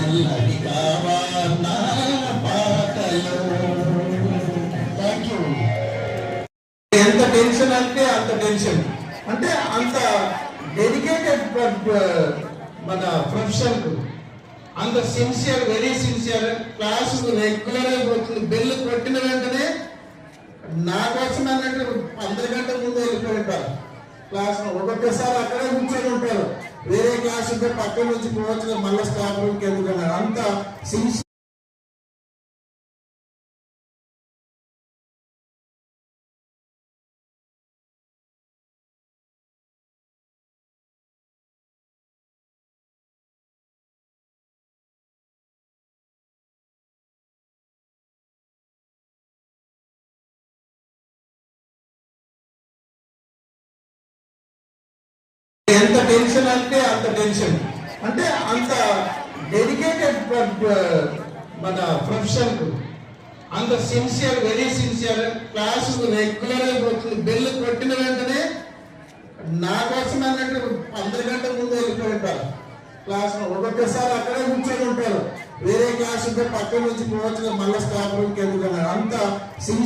చల్లవి కావా నా పాటలు. Thank you. ఎంత టెన్షన్ అంటే అంత టెన్షన్, అంటే అంత డెడికేటెడ్ మన ప్రొఫెషన్ కు, అంత sincere, very sincere. Class regular అయిపోతుంది. బెల్ కొట్టిన వెంటనే నా కోసం అన్నట్టు 10 గంటల ముందు వెళ్ళిపోయి ఉంటారు క్లాస్. ఒక్కొక్కసారి అక్కడే కూర్చొని ఉంటారు. వేరే క్లాస్ ఉంటే పక్క నుంచి పోవచ్చు, మళ్ళీ స్టాఫ్ రూమ్కి ఎందుకన్నారు. అంత సిన్సియర్. ఎంత టెన్షన్ అంటే అంత టెన్షన్, అంటే అంత డెడికేటెడ్ మన ప్రొఫెషన్ కు, అంత sincere, very sincere. Class regular అయిపోతుంది. బెల్ కొట్టిన వెంటనే నా కోసం అన్నట్టు 10 గంటల ముందు వెళ్ళిపోయి ఉంటారు క్లాస్. ఒక్కొక్కసారి అక్కడే కూర్చొని ఉంటారు. వేరే క్లాస్ ఉంటే పక్క నుంచి పోవచ్చు, మళ్ళీ స్టాఫ్ రూమ్కి ఎందుకన్నారు. అంత సిన్సియర్.